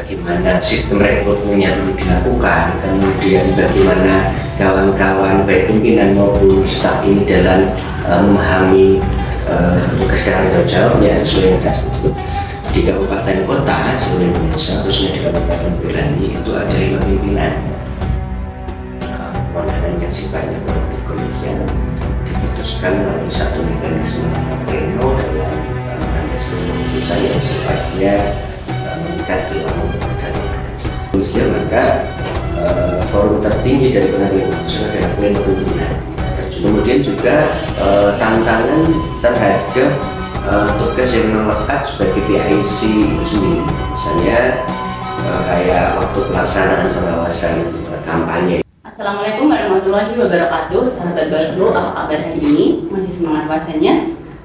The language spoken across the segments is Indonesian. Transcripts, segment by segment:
bagaimana sistem rekrutmennya perlu dilakukan, kemudian bagaimana kawan-kawan baik pimpinan maupun staf ini dalam memahami tugas dan tanggung jawabnya sesuai dengan di kabupaten kota seluruh Indonesia, khususnya di Kabupaten Boyolali itu ada 5 pimpinan kewenangan yang sifatnya politik kolegial diputuskan melalui satu mekanisme pleno dalam keputusan yang sifatnya mengikat di dalam kepada organisasi. Maka forum tertinggi dari pengambilan keputusan adalah pleno pimpinan. Kemudian juga tantangan terhadap tugas yang melekat sebagai PIC itu sendiri, misalnya kayak waktu pelaksanaan pengawasan kampanye. Assalamualaikum warahmatullahi wabarakatuh, sahabat Bawaslu, apa kabar hari ini? Masih semangat puasanya?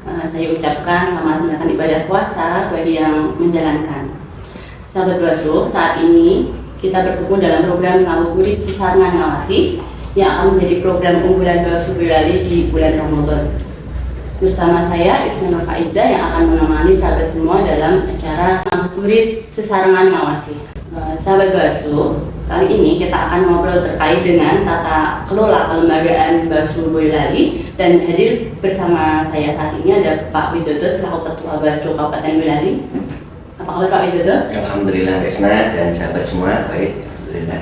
Saya ucapkan selamat menunaikan ibadah puasa bagi yang menjalankan. Sahabat Bawaslu, saat ini kita bertemu dalam program Ngabuburit Sesarengan Ngawasi yang akan menjadi program unggulan Bawaslu Boyolali di bulan Ramadan. Bersama saya Isna Nur Faiza yang akan menemani sahabat semua dalam acara Ngabuburit Sesarengan Ngawasi. Sahabat Bawaslu, kali ini kita akan ngobrol terkait dengan tata kelola kelembagaan Bawaslu Boyolali, dan hadir bersama saya saat ini ada Pak Widodo selaku Ketua Bawaslu Kabupaten Boyolali. Apa kabar Pak Widodo? Alhamdulillah Isna dan sahabat semua baik, alhamdulillah.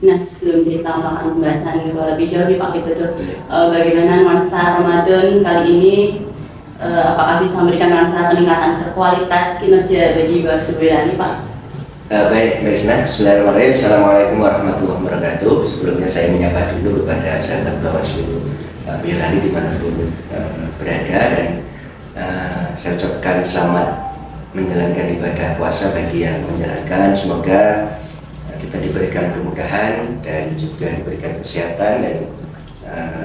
Nah, sebelum kita melakukan pembahasan lebih jauh nih Pak Widodo, bagaimana nuansa Ramadan kali ini? Apakah bisa memberikan nuansa peningkatan kualitas kinerja bagi Bawaslu Boyolali, Pak? Baik, Mbak Isna. Bismillahirrahmanirrahim. Assalamualaikum warahmatullahi wabarakatuh. Sebelumnya saya menyapa dulu kepada sahabat Bawaslu Boyolali dimanapun berada, dan saya ucapkan selamat menjalankan ibadah puasa bagi yang menjalankan. Semoga kita diberikan kemudahan dan juga diberikan kesehatan, dan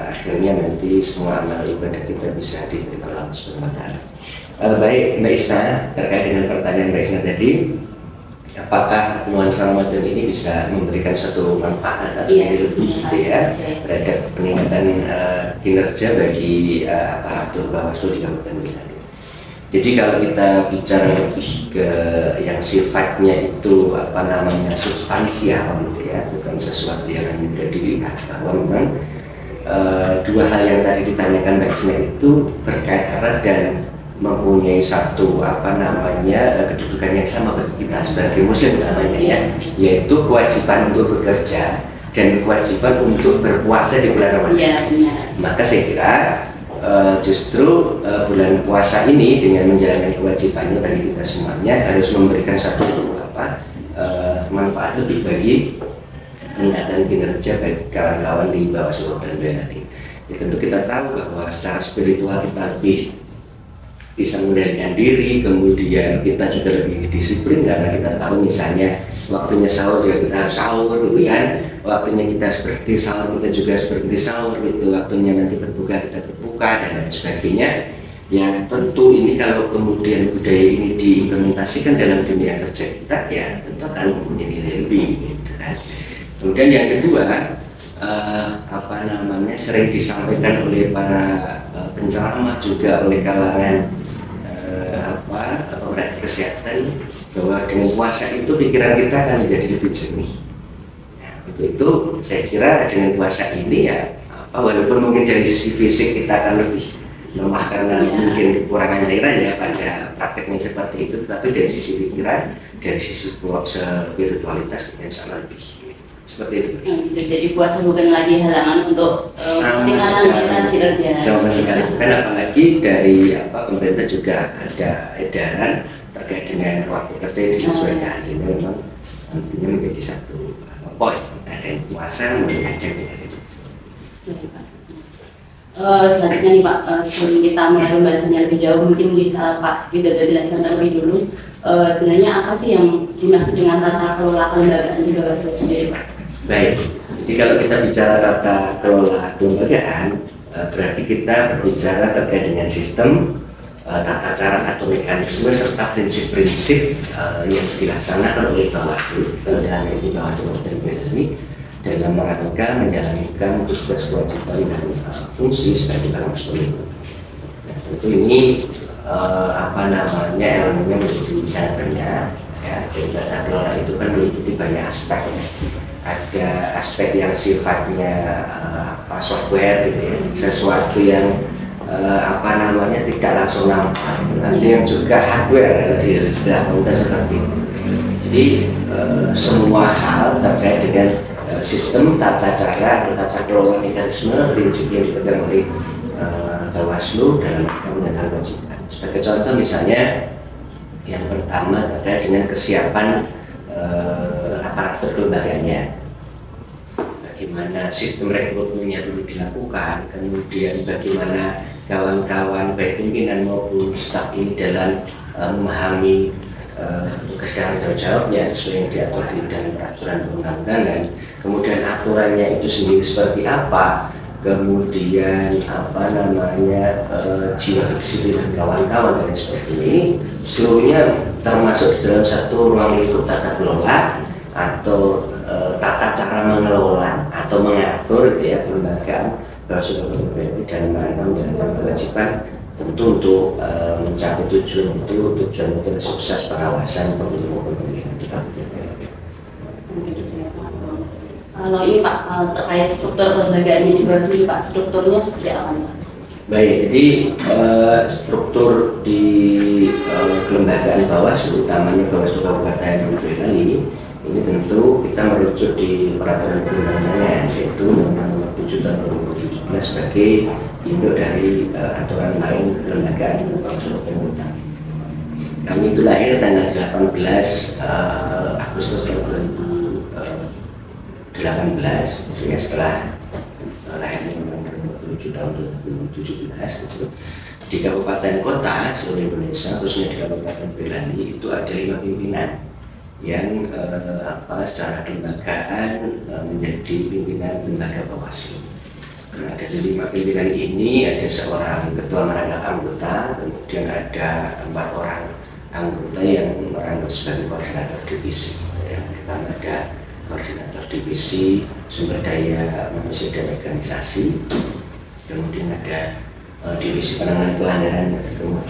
akhirnya nanti semua amal ibadah kita bisa diterima Allah Subhanahu wa Ta'ala. Baik, Mbak Isna, terkait dengan pertanyaan Mbak Isna tadi, apakah nuansa Ramadan ini bisa memberikan satu manfaat atau lebih gitu ya terhadap peningkatan kinerja bagi aparatur Bawaslu di Kabupaten Boyolali? Jadi kalau kita bicara lebih ke yang sifatnya itu substansial gitu ya, bukan sesuatu yang hanya mudah dilihat, bahwa memang dua hal yang tadi ditanyakan Mbak Isna itu berkait erat dan mempunyai satu kedudukan yang sama bagi kita sebagai muslim namanya ya, yaitu kewajiban untuk bekerja dan kewajiban untuk berpuasa di bulan Ramadan. Ya, maka saya kira justru bulan puasa ini dengan menjalankan kewajibannya bagi kita semuanya harus memberikan satu manfaat lebih bagi peningkatan kinerja bagi kawan-kawan di Bawaslu Kabupaten Boyolali. Ya, tentu kita tahu bahwa secara spiritual kita lebih bisa mengendalikan diri, kemudian kita juga lebih disiplin karena kita tahu misalnya waktunya sahur juga kita harus sahur gitu kan, waktunya kita harus berhenti sahur kita juga harus berhenti sahur gitu, waktunya nanti berbuka kita berbuka dan lain sebagainya. Yang tentu ini kalau kemudian budaya ini diimplementasikan dalam dunia kerja kita, ya tentu akan mempunyai nilai lebih gitu kan. Kemudian yang kedua, sering disampaikan oleh para penceramah juga oleh kalangan pemerhati kesehatan, bahwa dengan puasa itu pikiran kita akan menjadi lebih jernih. Nah, untuk itu saya kira dengan puasa ini ya, walaupun mungkin dari sisi fisik kita akan lebih lemah karena mungkin kekurangan cairan ya pada prakteknya seperti itu, tetapi dari sisi pikiran, dari sisi spiritualitas kita sangat lebih seperti itu. Jadi puasa bukan lagi halangan untuk peningkatan kualitas kinerja. Sama sekali bukan, apalagi dari pemerintah juga ada edaran terkait dengan waktu kerja yang disesuaikan. Ini memang nantinya menjadi satu poin, ada yang puasa menjadi ada itu. Selanjutnya nih Pak, sebelum kita mulai pembahasannya lebih jauh, mungkin bisa Pak Widodo jelaskan terlebih dulu sebenarnya apa sih yang dimaksud dengan tata kelola kelembagaan di Bawaslu sendiri, Pak? Baik, jadi kalau kita bicara tata kelola kelembagaan, berarti kita berbicara terkait dengan sistem, tata cara atau mekanisme serta prinsip-prinsip yang dilaksanakan oleh Bawaslu dalam ini Bawaslu Boyolali dalam rangka menjalankan tugas kewajiban dan fungsi sebagai Bawaslu. Nah, tentu ini elemennya menjadi sangat banyak, Ya, jadi tata kelola itu kan meliputi banyak aspek ya. Ada aspek yang sifatnya software gitu ya, sesuatu yang tidak langsung nampak. Ada yang juga hardware di istilah komputer seperti itu. Jadi semua hal terkait dengan sistem, tata cara atau tata kelola mekanisme prinsip yang dipegang oleh Bawaslu dalam menjalankan kewajiban. Sebagai contoh misalnya yang pertama terkait dengan kesiapan aparatur kelembagaannya, bagaimana sistem rekrutmennya dulu dilakukan, kemudian bagaimana kawan-kawan baik pimpinan maupun staf ini dalam memahami tugas dan tanggung jawabnya sesuai yang diatur di dalam peraturan perundang-undangan, kemudian aturannya itu sendiri seperti apa, kemudian jiwa kedisiplinan kawan-kawan dan sebagainya, ini seluruhnya termasuk di dalam satu ruang lingkup tata kelola atau tata cara mengelola atau mengatur gitu ya, pelembagaan Bawaslu dalam rangka menjalankan kewajiban tentu untuk mencapai tujuan itu sukses pengawasan pemilu maupun pemilihan di Kabupaten. Kalau ini Pak, terkait struktur kelembagaannya di Bawaslu Pak, strukturnya seperti apa Pak? Baik, jadi struktur di kelembagaan Bawaslu, utamanya Bawaslu Kabupaten Boyolali, ini tentu kita merujuk di peraturan perundang-undangan, yaitu Nomor 7 Tahun 2017 sebagai induk dari aturan lain kelembagaan Bawaslu Kabupaten. Kami itu lahir tanggal 18 Agustus tahun 2018, itu ya setelah lahirnya Nomor 7 tahun 2017 gitu. Di kabupaten kota seluruh Indonesia, khususnya di Kabupaten Boyolali itu ada 5 pimpinan yang secara kelembagaan menjadi pimpinan lembaga Bawaslu. Nah, dari 5 pimpinan ini ada seorang ketua merangkap anggota, kemudian ada 4 orang anggota yang merangkap sebagai koordinator divisi. Yang pertama ada koordinator divisi sumber daya manusia dan organisasi, kemudian ada divisi penanganan pelanggaran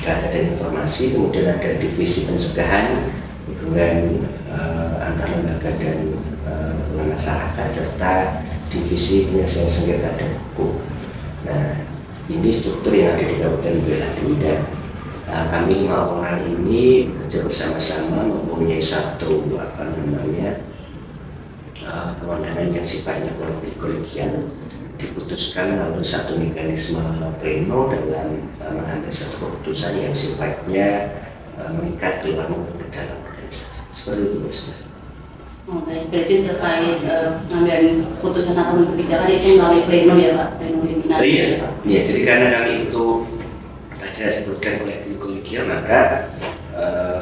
data dan informasi, kemudian ada divisi pencegahan hubungan antar lembaga dan masyarakat, serta divisi penyelesaian sengketa dan hukum. Nah, ini struktur yang ada di Kabupaten Boyolali, dan kami 5 orang ini bekerja bersama-sama mempunyai satu kewenangan yang sifatnya kolektif kolegial, diputuskan melalui satu mekanisme pleno dalam mengambil satu keputusan yang sifatnya mengikat keluar maupun ke dalam organisasi. Seperti itu sebenarnya. Oh, baik, berarti terkait pengambilan keputusan atau kebijakan itu melalui pleno ya Pak, pleno pimpinan. Iya, jadi karena kami itu tadi saya sebutkan kolektif kolegial, maka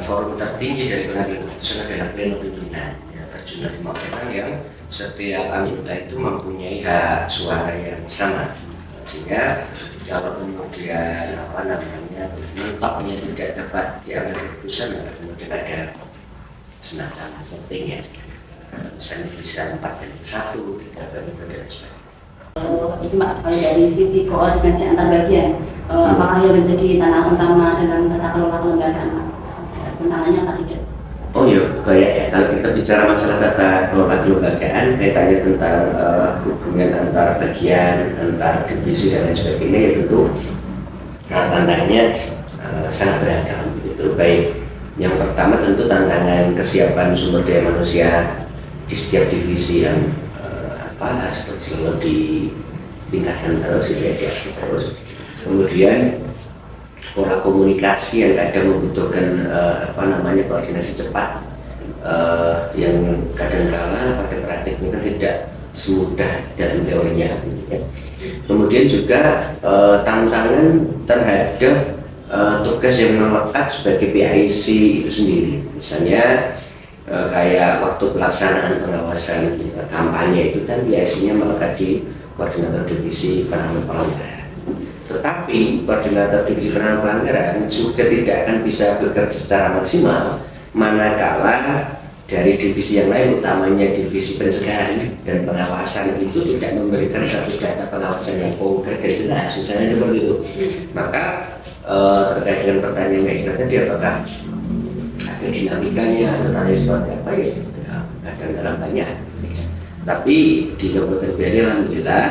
forum tertinggi dari pengambilan keputusan adalah pleno pimpinan. Berjumlah 5 orang yang setiap anggota itu mempunyai hak suara yang sama, sehingga kalau kemudian mentoknya tidak dapat diambil keputusan, maka kemudian ada semacam voting ya, misalnya bisa 4-1, 3-2 dan sebagainya. Ini Pak, kalau dari sisi koordinasi antar bagian, apakah yang menjadi tantangan utama dalam tata kelola kelembagaan Pak? Tantangannya apa tidak? Oh iya, kayak ya, kalau kita bicara masalah tata kelola kelembagaan, kaitannya tentang hubungan antar bagian, antar divisi dan lain sebagainya, ya tentu tantangannya sangat beragam. Itu baik. Yang pertama tentu tantangan kesiapan sumber daya manusia di setiap divisi yang harus selalu ditingkatkan terus, diupdate terus. Kemudian pola komunikasi yang kadang membutuhkan koordinasi cepat, yang kadang-kala pada praktiknya kan tidak semudah dalam teorinya. Kemudian juga tantangan terhadap tugas yang melekat sebagai PIC itu sendiri, misalnya kayak waktu pelaksanaan pengawasan kampanye itu kan PIC-nya melekat di koordinator divisi penanganan pelanggaran. Tetapi koordinator divisi penanganan pelanggaran juga tidak akan bisa bekerja secara maksimal manakala dari divisi yang lain, utamanya divisi pencegahan dan pengawasan itu tidak memberikan satu data pengawasan yang konkret dan jelas, misalnya seperti itu. Maka terkait dengan pertanyaan Mbak Isna tadi, apakah ada dinamikanya tentang seperti apa ya, kadang-kadang banyak. Tapi di Kabupaten Bali alhamdulillah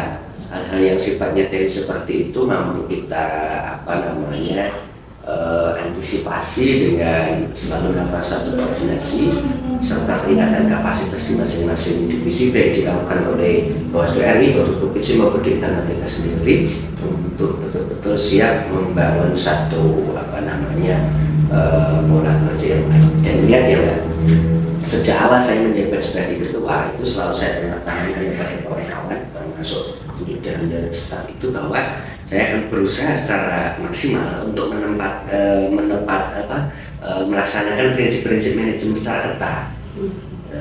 hal-hal yang sifatnya teknis seperti itu mampu kita antisipasi dengan selalu melakukan satu koordinasi serta peningkatan kapasitas di masing-masing divisi, baik dilakukan oleh Bawaslu RI, Bawaslu Provinsi maupun di internal kita sendiri untuk betul-betul siap membangun satu pola kerja yang baik. Dan ingat ya Mbak, sejak awal saya menjabat sebagai ketua itu selalu saya tanamkan kepada kawan-kawan termasuk di dalam staf itu bahwa saya akan berusaha secara maksimal untuk melaksanakan prinsip-prinsip manajemen secara ketat.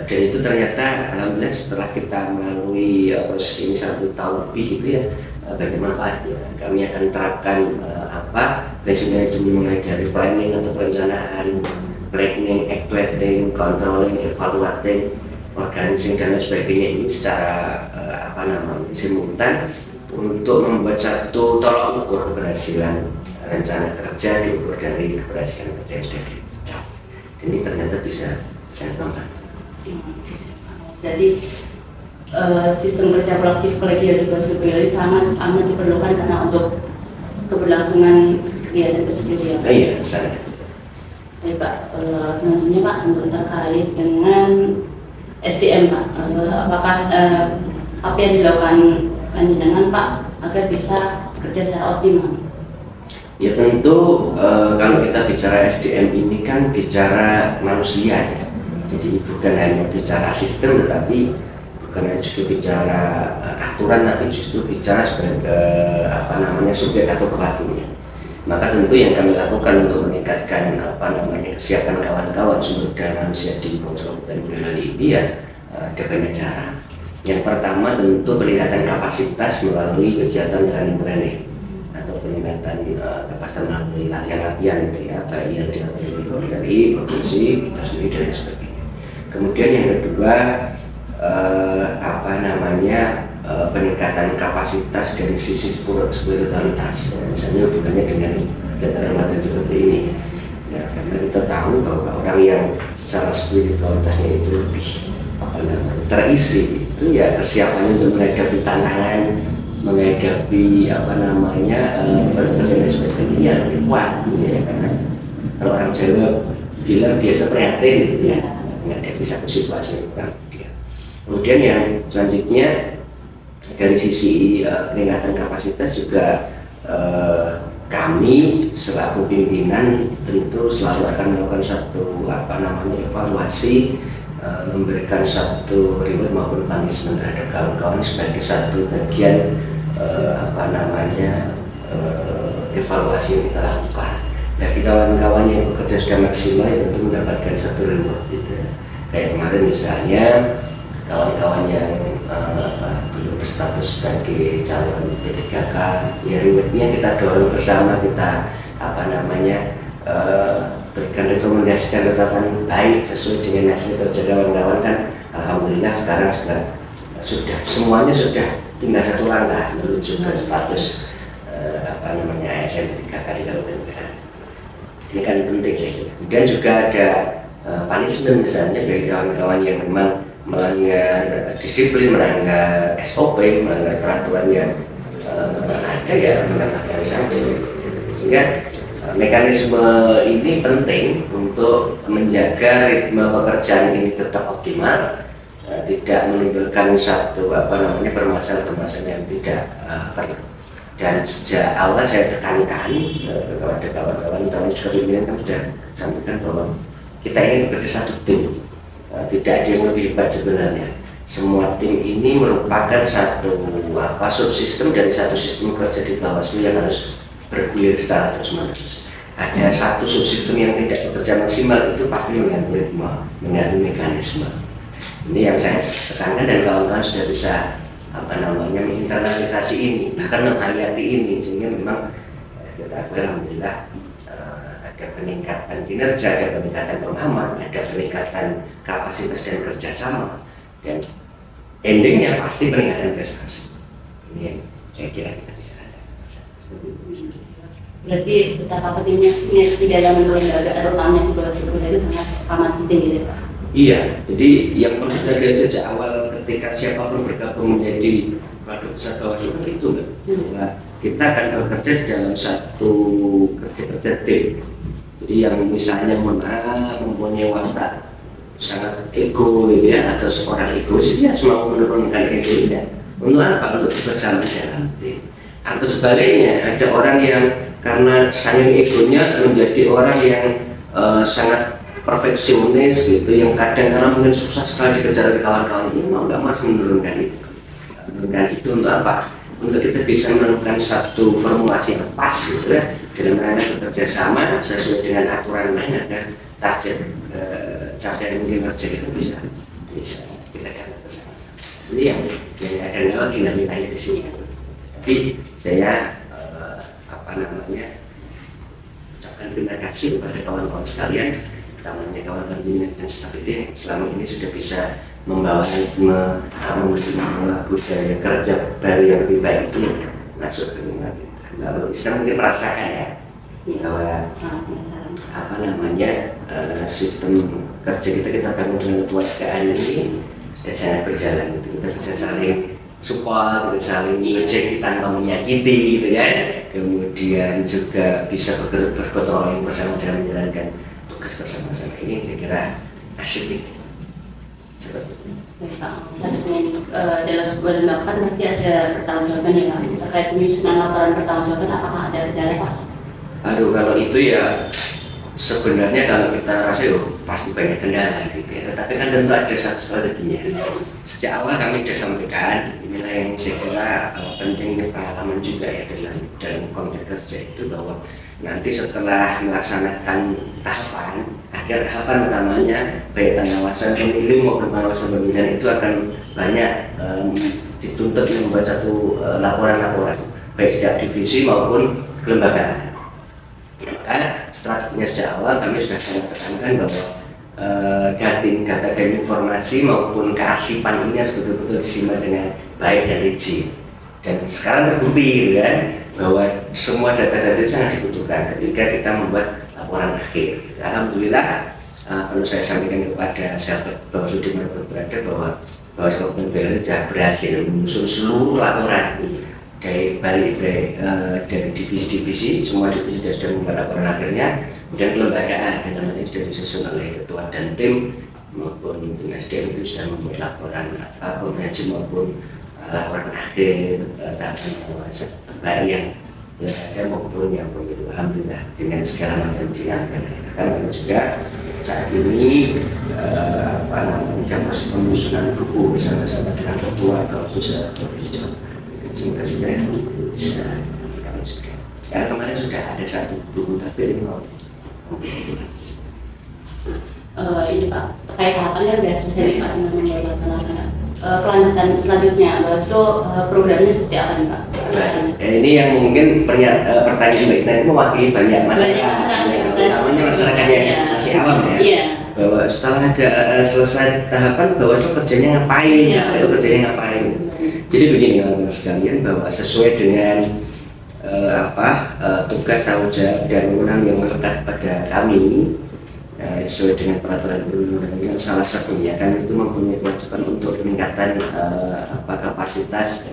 Dan itu ternyata alhamdulillah setelah kita melalui proses ini 1 tahun lebih gitu ya, banyak manfaatnya. Kami akan terapkan prinsip manajemen mulai dari planning atau perencanaan, planning, actuating, controlling, evaluating, organizing dan sebagainya ini secara simultan untuk membuat satu tolak ukur keberhasilan rencana kerja diukur dari keberhasilan kerja yang sudah dicapai. Ini ternyata bisa sangat membantu. Jadi sistem kerja kolektif kolegial di Bawaslu Bali sangat amat diperlukan karena untuk keberlangsungan kegiatan itu sendiri ya. Iya, sangat. Baik Pak, selanjutnya Pak untuk terkait dengan SDM Pak, apakah apa yang dilakukan panjenengan Pak agar bisa bekerja secara optimal? Ya tentu kalau kita bicara SDM ini kan bicara manusia ya. Jadi bukan hanya bicara sistem, tetapi bukan hanya juga bicara aturan, tapi justru bicara sebagai subjek atau pelakunya. Maka tentu yang kami lakukan untuk meningkatkan kesiapan kawan-kawan sumber daya manusia di Kabupaten Boyolali ini ya ada banyak cara. Yang pertama tentu peningkatan kapasitas melalui kegiatan training atau peningkatan kapasitas melalui latihan-latihan itu ya, baik yang dilakukan dari provinsi, kita sendiri dan sebagainya. Kemudian yang kedua peningkatan kapasitas dari sisi spiritualitas, misalnya hubungannya dengan kegiatan latihan seperti ini. Ya, karena kita tahu bahwa orang yang secara spiritualitasnya itu lebih terisi, itu ya kesiapannya untuk menghadapi tantangan, menghadapi pekerjaan dan sebagainya yang lebih kuat ya, karena kalau orang Jawa bilang biasa prihatin ya, menghadapi satu situasi yang dia. Kemudian yang selanjutnya dari sisi peningkatan kapasitas juga kami selaku pimpinan tentu selalu akan melakukan satu evaluasi, memberikan satu reward maupun punishment terhadap kawan-kawan sebagai satu bagian evaluasi yang kita lakukan. Bagi kawan-kawan yang bekerja sudah maksimal tentu mendapatkan satu reward gitu ya. Kayak kemarin misalnya kawan-kawan yang belum berstatus sebagai calon P3K, ya rewardnya kita dorong bersama, kita berikan rekomendasi catatan baik sesuai dengan hasil kerja kawan-kawan kan. Alhamdulillah sekarang sudah semuanya sudah tinggal satu langkah menuju ke status ASN 3K di Kabupaten Bali. Ini kan penting saya kira. Kemudian juga ada punishment misalnya bagi kawan-kawan yang memang melanggar disiplin, melanggar SOP, melanggar peraturan yang ada ya mendapatkan sanksi. Sehingga mekanisme ini penting untuk menjaga ritme pekerjaan ini tetap optimal, tidak menimbulkan satu permasalahan-permasalahan yang tidak perlu. Dan sejak awal saya tekankan kepada kawan-kawan, tahun juga pimpinan kan sudah sampaikan bahwa kita ingin bekerja satu tim, tidak ada yang lebih hebat sebenarnya. Semua tim ini merupakan satu subsistem dari satu sistem kerja di Bawaslu yang harus bergulir secara terus-menerus. Ada satu subsistem yang tidak bekerja maksimal, itu pasti mengganggu mekanisme. Ini yang saya tekankan dan kawan-kawan sudah bisa menginternalisasi ini, bahkan menghayati ini, sehingga memang kita alhamdulillah ada peningkatan kinerja, ada peningkatan pemahaman, ada peningkatan kapasitas dan kerjasama, dan endingnya pasti peningkatan prestasi. Ini yang saya kira kita bisa rasakan. Berarti betapa pentingnya sinergi dalam menurunkan utamanya di Bawaslu itu sangat amat penting gitu Pak. Iya, jadi yang perlu kita lihat sejak awal ketika siapapun bergabung menjadi produk besar Bawaslu kan itu kan, bahwa kita akan bekerja di dalam satu kerja tim. Jadi yang misalnya mempunyai watak sangat ego gitu ya, atau seorang egois, dia harus mau menurunkan egonya. Untuk apa? Untuk bersama dalam tim. Atau sebaliknya, ada orang yang karena saking egonya menjadi orang yang sangat perfeksionis gitu, yang kadang-kadang mungkin susah sekali dikejar oleh kawan-kawan, ini mau nggak harus menurunkan itu. Menurunkan itu untuk apa? Untuk kita bisa menemukan satu formulasi yang pas gitu ya, dalam rangka bekerja sama sesuai dengan aturan lain agar target capaian mungkin kerja itu bisa kita dapat bersama. Jadi yang kadang-kadang dinamikanya di sini. Tapi saya ucapkan terima kasih kepada kawan-kawan sekalian, utamanya kawan-kawan minat dan staf itu selama ini sudah bisa membawa budaya kerja baru yang lebih baik itu masuk ke lingkungan kita. Kalau bisa mungkin merasakan ya bahwa sistem kerja kita bangun dengan kekeluargaan ini sudah sangat berjalan gitu. Kita bisa saling support, saling ngecek tanpa menyakiti gitu ya. Kemudian juga bisa bergotong royong bersama dalam menjalankan tugas bersama-sama. Ini saya kira asik. Selanjutnya dalam sebuah lembaga pasti ada pertanggungjawaban ya Pak, terkait penyusunan laporan pertanggungjawaban, apakah ada kendala Pak? Aduh, kalau itu ya sebenarnya kalau kita rasa pasti banyak kendala gitu ya, tetapi kan tentu ada satu strateginya. Sejak awal kami sudah sampaikan, inilah yang saya kira pentingnya pengalaman juga ya dalam konteks kerja itu, bahwa nanti setelah melaksanakan tahapan, akhir tahapan utamanya baik pengawasan pemilu maupun pengawasan pemilihan itu akan banyak dituntut membuat satu laporan-laporan baik setiap divisi maupun kelembagaan. Maka strateginya sejak awal kami sudah sangat tekankan bahwa data dan informasi maupun kearsipan ini harus betul-betul disimak dengan baik dan rigid. Dan sekarang terbukti gitu kan, bahwa semua data-data itu sangat dibutuhkan ketika kita membuat laporan akhir. Alhamdulillah, perlu saya sampaikan kepada sahabat Bawaslu dimanapun berada bahwa Bawaslu Kabupaten sudah berhasil menyusun seluruh laporan dari divisi-divisi, semua divisi sudah membuat laporan akhirnya, dan kelembagaan dan teman-teman sudah disusun oleh ketua dan tim maupun tim SDM itu sudah membuat laporan komprehensif maupun laporan akhir tahapan pengawasan baik yang ada maupun yang pemilu. Alhamdulillah dengan segala macam dinamika. Karena juga saat ini proses penyusunan buku bersama-sama dengan ketua Bawaslu Provinsi. Semoga segera bisa kami sudah. Karena kemarin sudah ada satu buku tapi ini mau ini Pak, terkait tahapan kan sudah selesai nih Pak dengan membuat laporan. Kelanjutan selanjutnya Bawaslu programnya seperti apa nih Pak? Ini yang mungkin pertanyaan Mbak Isna itu mewakili banyak masyarakat, utamanya masyarakat yang masih awam ya. Iya. Bahwa setelah ada selesai tahapan Bawaslu kerjanya ngapain, kerjanya ngapain. Jadi begini teman-teman sekalian, bahwa sesuai dengan tugas, tanggung jawab dan wewenang yang melekat pada kami, sesuai dengan peraturan perundang-undangan, salah satunya kami itu mempunyai kewajiban untuk peningkatan kapasitas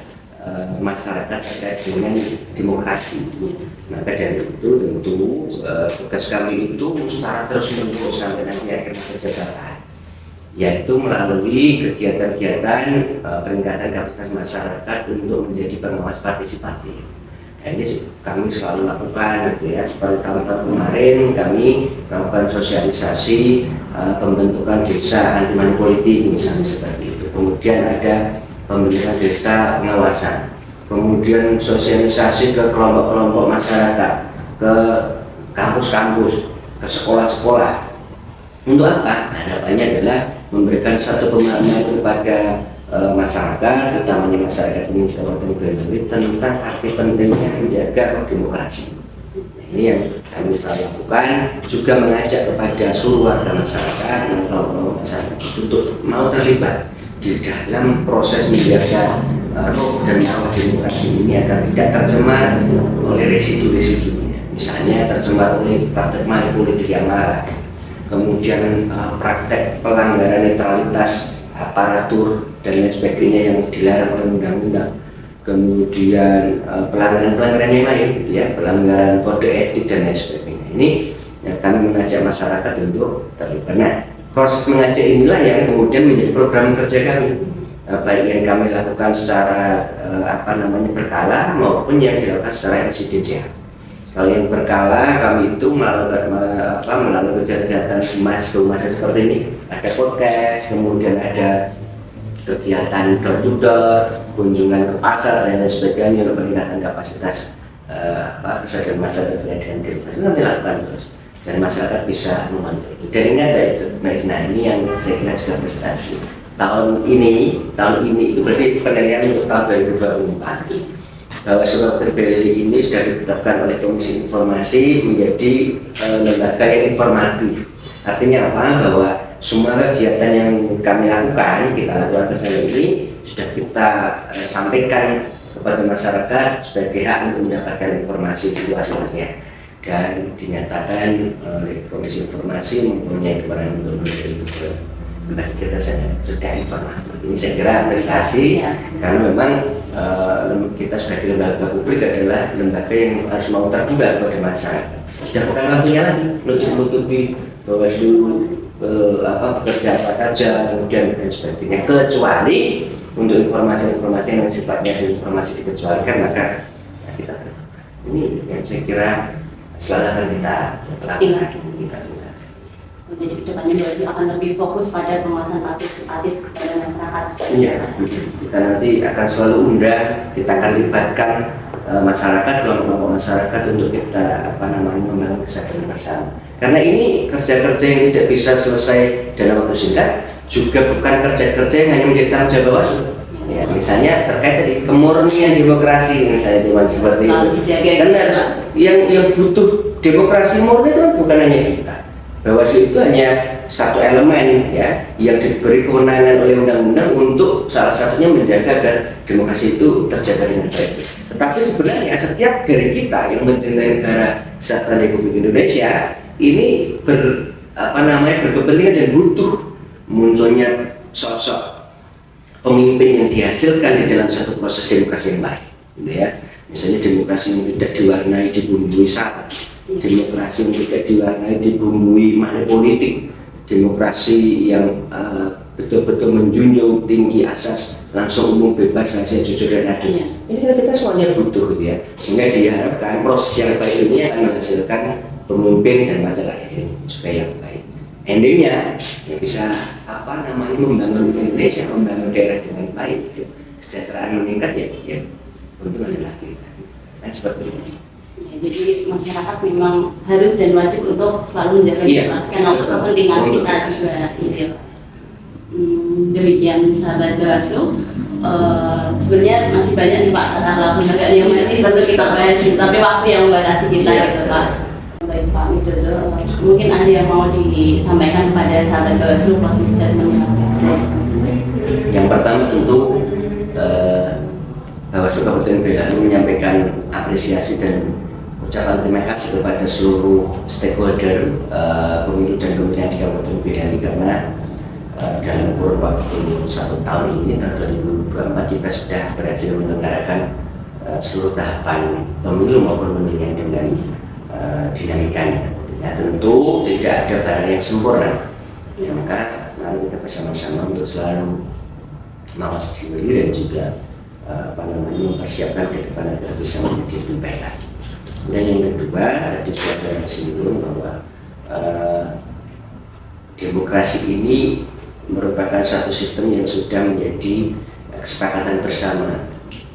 masyarakat terkait dengan demokrasi. Maka dari itu tentu tugas kami itu secara terus-menerus sampai nanti akhir masa jabatan, yaitu melalui kegiatan-kegiatan peningkatan kapasitas masyarakat untuk menjadi pengawas partisipatif. Nah, ini kami selalu lakukan gitu ya. Seperti tahun-tahun kemarin kami melakukan sosialisasi pembentukan desa anti money politik misalnya seperti itu. Kemudian ada pembentukan desa pengawasan. Kemudian sosialisasi ke kelompok-kelompok masyarakat, ke kampus-kampus, ke sekolah-sekolah. Untuk apa? Harapannya adalah memberikan satu pemahaman kepada masyarakat, utamanya masyarakat ini di Kabupaten Boyolali, tentang arti pentingnya menjaga demokrasi. Ini yang kami selalu lakukan, juga mengajak kepada seluruh warga masyarakat dan kelompok masyarakat untuk mau terlibat di dalam proses menjaga roh dan nyawa demokrasi ini agar tidak tercemar oleh residu-residunya. Misalnya tercemar oleh praktek money politik yang marah, kemudian praktek pelanggaran netralitas aparatur dan lain sebagainya yang dilarang oleh undang-undang, kemudian pelanggaran-pelanggaran yang lain, gitu ya, pelanggaran kode etik dan lain sebagainya. Ini yang kami mengajak masyarakat untuk terlibat. Nah, proses mengajak inilah yang kemudian menjadi program kerja kami, baik yang kami lakukan secara berkala maupun yang dilakukan secara residensial. Kalau yang berkala, kami itu melalui kegiatan humas seperti ini, ada podcast, kemudian ada kegiatan door to door, kunjungan ke pasar dan lain sebagainya untuk meningkatkan kapasitas kesadaran masyarakat terkait dengan demokrasi. Itu kami lakukan terus dan masyarakat bisa membantu itu. Dan ingat ya, Mbak Isna, ini yang saya kira juga prestasi tahun ini itu berarti penilaian untuk tahun 2024. Bahwa Surat Terbeli ini sudah ditetapkan oleh Komisi Informasi menjadi lembaga yang informatif. Artinya apa? Bahwa semua kegiatan yang kami lakukan, kita lakukan bersama ini sudah kita sampaikan kepada masyarakat sebagai hak untuk mendapatkan informasi situasinya, dan dinyatakan oleh Komisi Informasi mempunyai kewenangan untuk memberi itu kita sudah informatif. Ini saya kira prestasi karena memang kita sebagai lembaga publik adalah lembaga yang harus mau terbuka kepada masyarakat. Sudah bukan waktunya lagi menutupi Bawaslu bekerja apa saja kemudian dan sebagainya, kecuali untuk informasi-informasi yang sifatnya informasi dikecualikan, maka kita ini yang saya kira selalu akan kita lakukan. Jadi kedepannya berarti akan lebih fokus pada pengawasan partisipatif kepada masyarakat. Iya, kita nanti akan selalu undang, kita akan libatkan masyarakat, kelompok masyarakat untuk kita membangun kesadaran bersama. Karena ini kerja-kerja yang tidak bisa selesai dalam waktu singkat, juga bukan kerja-kerja yang hanya menjadi tanggung jawab Bawaslu. Ya, misalnya terkait tadi kemurnian demokrasi, misalnya Dewan seperti itu. Karena harus yang butuh demokrasi murni itu bukan hanya kita. Bawaslu itu hanya satu elemen ya yang diberi kewenangan oleh undang-undang untuk salah satunya menjaga agar demokrasi itu terjaga dengan baik. Tetapi sebenarnya setiap dari kita yang mencintai negara kesatuan Republik Indonesia ini berkepentingan dan butuh munculnya sosok pemimpin yang dihasilkan di dalam satu proses demokrasi yang baik, gitu ya. Misalnya demokrasi yang tidak diwarnai dibumbui sara, demokrasi yang tidak diwarnai dibumbui mahar politik, demokrasi yang betul-betul menjunjung tinggi asas langsung umum bebas rahasia jujur dan adil. Ini kan kita semuanya butuh, gitu ya. Sehingga diharapkan proses yang baik ini akan menghasilkan pemimpin dan wakil rakyat supaya yang baik. Endingnya ya bisa membangun Indonesia, membangun daerah dengan baik, kesejahteraan meningkat ya untung adalah kita. Kan seperti ini. Ya, jadi masyarakat memang harus dan wajib untuk selalu menjaga demokrasi karena untuk kepentingan kita juga. Gitu. Demikian sahabat Bawaslu. Sebenarnya masih banyak nih Pak lembaga yang masih perlu kita bahas, tapi waktu yang membatasi kita gitu Pak. Baik Pak Widodo, mungkin ada yang mau disampaikan kepada sahabat Bawaslu closing statement-nya. Yang pertama tentu Bawaslu Kabupaten Boyolali menyampaikan apresiasi dan ucapan terima kasih kepada seluruh stakeholder pemilu dan pemilihan di Kabupaten Boyolali karena dalam kurun waktu 1 tahun ini tahun 2024 kita sudah berhasil menyelenggarakan seluruh tahapan pemilu maupun pemilihan dengan dinamikanya. Ya, tentu tidak ada barang yang sempurna. Ya, maka mari kita bersama-sama untuk selalu mawas diri dan juga mempersiapkan ke depan agar bisa menjadi lebih baik lagi. Kemudian yang kedua, tadi juga saya singgung bahwa demokrasi ini merupakan satu sistem yang sudah menjadi kesepakatan bersama.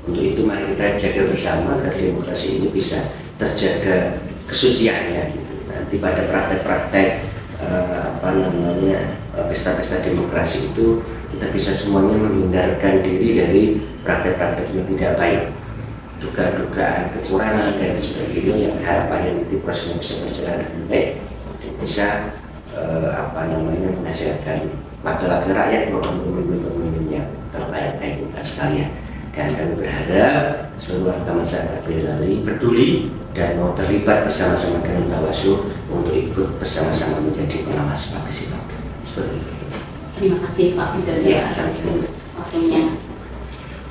Untuk itu mari kita jaga bersama agar demokrasi ini bisa terjaga kesuciannya. Nanti pada praktek-praktek pesta-pesta demokrasi itu kita bisa semuanya menghindarkan diri dari praktek-praktek yang tidak baik, dugaan-dugaan kecurangan dan sebagainya, yang harapannya nanti prosesnya bisa berjalan dengan baik dan bisa menghasilkan wakil-wakil rakyat maupun pemimpin-pemimpin yang terbaik kita sekalian. Dan kami berharap seluruh warga masyarakat Boyolali peduli dan mau terlibat bersama-sama dengan Bawaslu untuk ikut bersama-sama menjadi pengawas. Terima kasih Pak Fidel Ya, atas waktunya.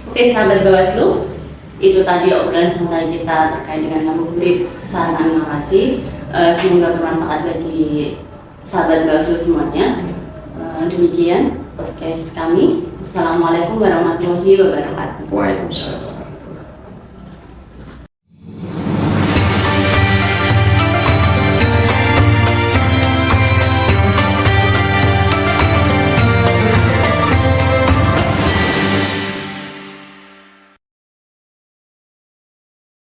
Oke, sahabat Bawaslu, itu tadi obrolan santai kita terkait dengan ngabuburit sesaran narasi. Semoga bermanfaat bagi sahabat Bawaslu semuanya. Demikian podcast kami. Assalamualaikum warahmatullahi wabarakatuh. Waalaikumsalam.